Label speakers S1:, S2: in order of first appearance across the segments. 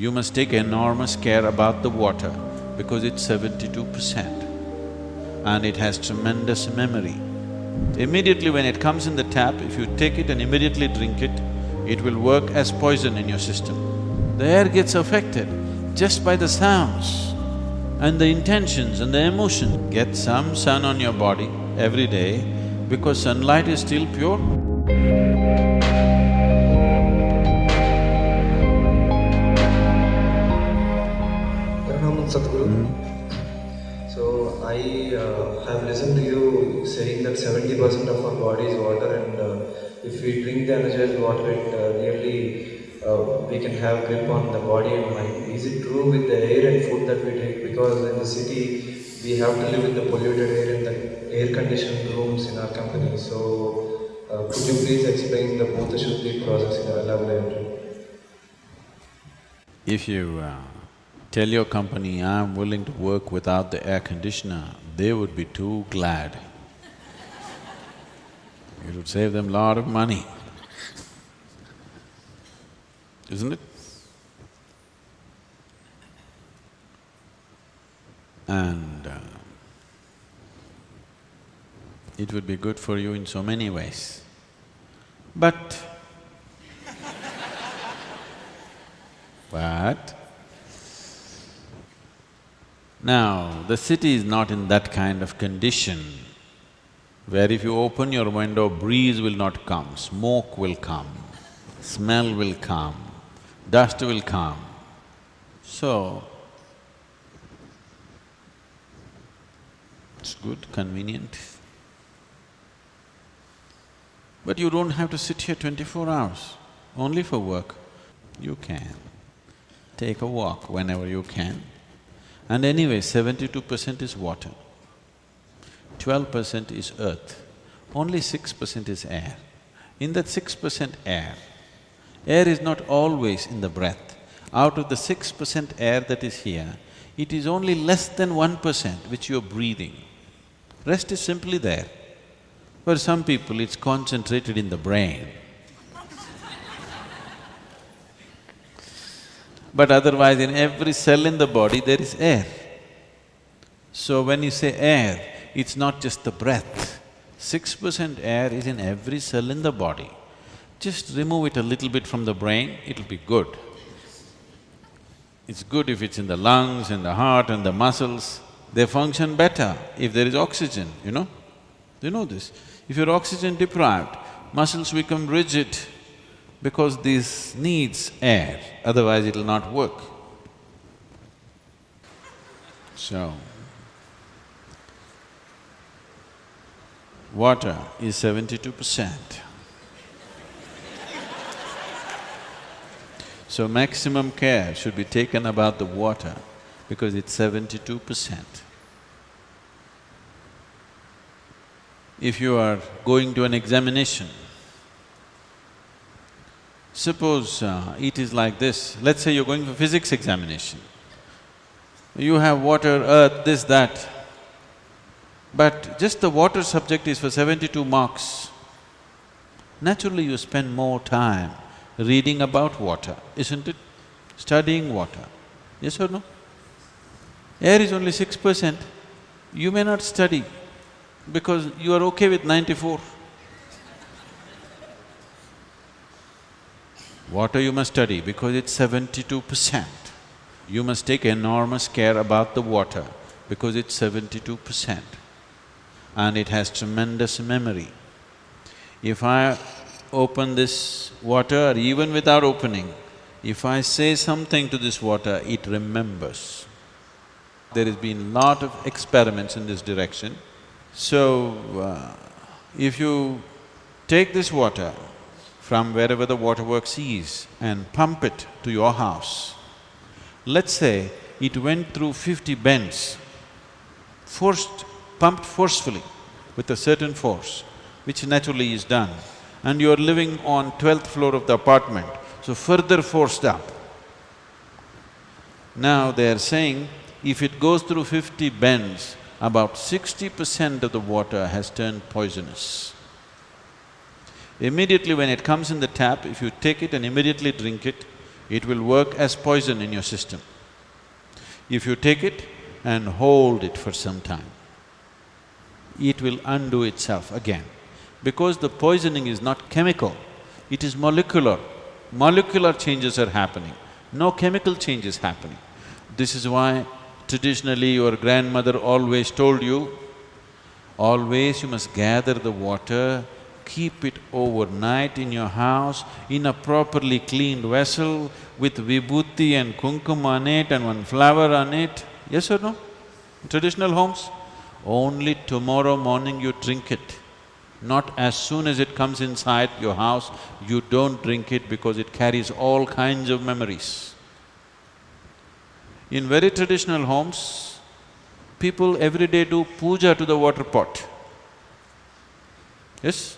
S1: You must take enormous care about the water because it's 72% and it has tremendous memory. Immediately when it comes in the tap, if you take it and immediately drink it, it will work as poison in your system. The air gets affected just by the sounds and the intentions and the emotions. Get some sun on your body every day because sunlight is still pure.
S2: Sadhguru. So I have listened to you saying that 70% of our body is water, and if we drink the energized water, it really we can have grip on the body and mind. Is it true with the air and food that we take? Because in the city we have to live with the polluted air in the air-conditioned rooms in our company. So could you please explain the Bhuta Shuddhi process in a laboratory?
S1: If you tell your company, I'm willing to work without the air conditioner, they would be too glad. It would save them a lot of money, isn't it? And it would be good for you in so many ways. But now, the city is not in that kind of condition where if you open your window, breeze will not come, smoke will come, smell will come, dust will come. So, it's good, convenient. But you don't have to sit here 24 hours, only for work. You can take a walk whenever you can. And anyway, 72% is water, 12% is earth, only 6% is air. In that 6% air is not always in the breath. Out of the 6% air that is here, it is only less than 1% which you're breathing. Rest is simply there. For some people, it's concentrated in the brain. But otherwise, in every cell in the body, there is air. So when you say air, it's not just the breath. 6% air is in every cell in the body. Just remove it a little bit from the brain, it'll be good. It's good if it's in the lungs, in the heart and the muscles. They function better if there is oxygen, you know? You know this. If you're oxygen deprived, muscles become rigid, because this needs air, otherwise it'll not work. So, water is 72%. So maximum care should be taken about the water because it's 72%. If you are going to an examination, suppose it is like this, let's say you're going for physics examination. You have water, earth, this, that, but just the water subject is for 72 marks. Naturally you spend more time reading about water, isn't it? Studying water, yes or no? Air is only 6%, you may not study because you are okay with 94. Water you must study because it's 72%. You must take enormous care about the water because it's 72% and it has tremendous memory. If I open this water, or even without opening, if I say something to this water, it remembers. There has been lot of experiments in this direction. So, if you take this water from wherever the waterworks is and pump it to your house. Let's say it went through 50 bends, pumped forcefully with a certain force, which naturally is done, and you are living on 12th floor of the apartment, so further forced up. Now they are saying, if it goes through 50 bends, about 60% of the water has turned poisonous. Immediately when it comes in the tap, if you take it and immediately drink it, it will work as poison in your system. If you take it and hold it for some time, it will undo itself again. Because the poisoning is not chemical, it is molecular. Molecular changes are happening, no chemical changes happening. This is why traditionally your grandmother always told you, always you must gather the water, keep it overnight in your house in a properly cleaned vessel with vibhuti and kumkum on it and one flower on it. Yes or no? Traditional homes, only tomorrow morning you drink it. Not as soon as it comes inside your house, you don't drink it because it carries all kinds of memories. In very traditional homes, people every day do puja to the water pot. Yes?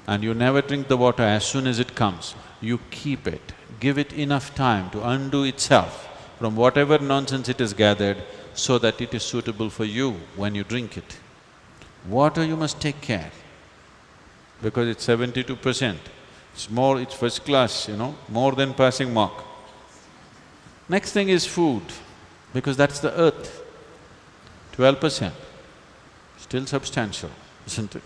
S1: And you never drink the water as soon as it comes. You keep it, give it enough time to undo itself from whatever nonsense it has gathered so that it is suitable for you when you drink it. Water you must take care, because it's 72%. It's first class, more than passing mark. Next thing is food, because that's the earth, 12%, still substantial, isn't it?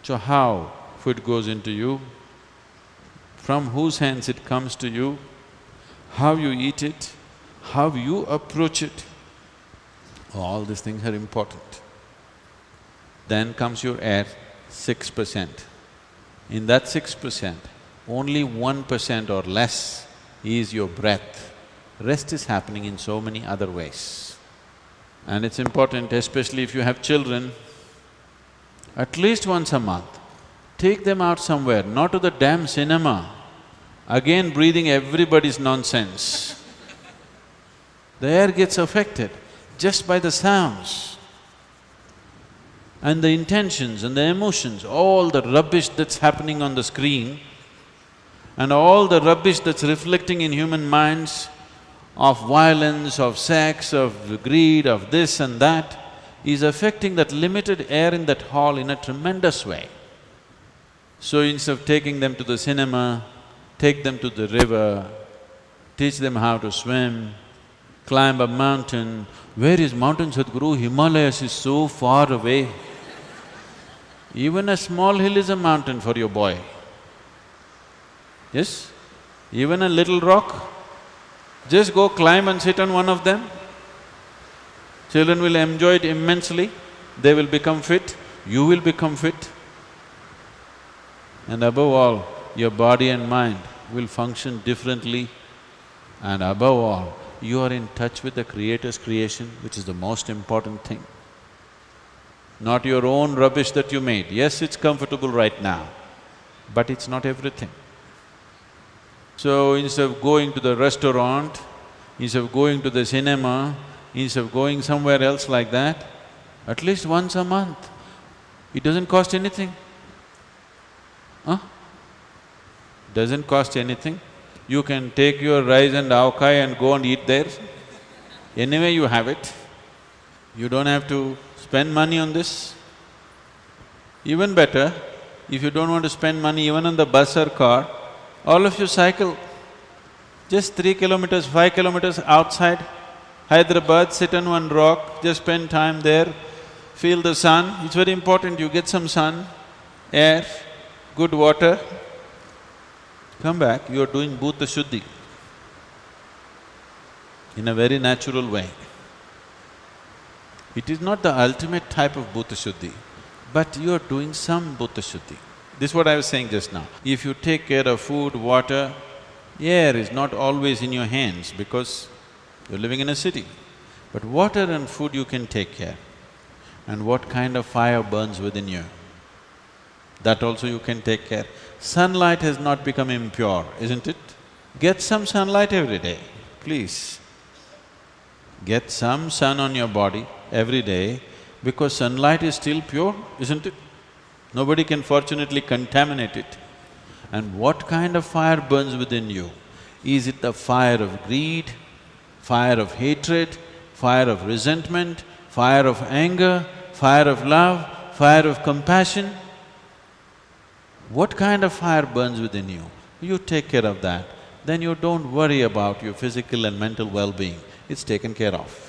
S1: So how food goes into you, from whose hands it comes to you, how you eat it, how you approach it, all these things are important. Then comes your air, 6%. In that 6%, only 1% or less is your breath. Rest is happening in so many other ways. And it's important, especially if you have children, at least once a month, take them out somewhere, not to the damn cinema, again breathing everybody's nonsense. The air gets affected just by the sounds. And the intentions and the emotions, all the rubbish that's happening on the screen and all the rubbish that's reflecting in human minds of violence, of sex, of greed, of this and that, is affecting that limited air in that hall in a tremendous way. So instead of taking them to the cinema, take them to the river, teach them how to swim, climb a mountain. Where is mountain, Sadhguru? Himalayas is so far away. Even a small hill is a mountain for your boy. Yes? Even a little rock, just go climb and sit on one of them. Children will enjoy it immensely, they will become fit, you will become fit. And above all, your body and mind will function differently. And above all, you are in touch with the Creator's creation, which is the most important thing. Not your own rubbish that you made. Yes, it's comfortable right now, but it's not everything. So instead of going to the restaurant, instead of going to the cinema, instead of going somewhere else like that, at least once a month, it doesn't cost anything. Huh? Doesn't cost anything. You can take your rice and avkai and go and eat there. Anyway you have it. You don't have to spend money on this. Even better, if you don't want to spend money even on the bus or car, all of you cycle. Just 3 kilometers, 5 kilometers outside Hyderabad, sit on one rock, just spend time there, feel the sun. It's very important you get some sun, air, good water. Come back, you are doing Bhuta Shuddhi in a very natural way. It is not the ultimate type of Bhuta Shuddhi, but you are doing some Bhuta Shuddhi. This is what I was saying just now. If you take care of food, water, air is not always in your hands because you're living in a city. But water and food you can take care. And what kind of fire burns within you, that also you can take care. Sunlight has not become impure, isn't it? Get some sunlight every day, please. Get some sun on your body every day, because sunlight is still pure, isn't it? Nobody can fortunately contaminate it. And what kind of fire burns within you? Is it the fire of greed, fire of hatred, fire of resentment, fire of anger, fire of love, fire of compassion? What kind of fire burns within you? you take care of that, then you don't worry about your physical and mental well-being, it's taken care of.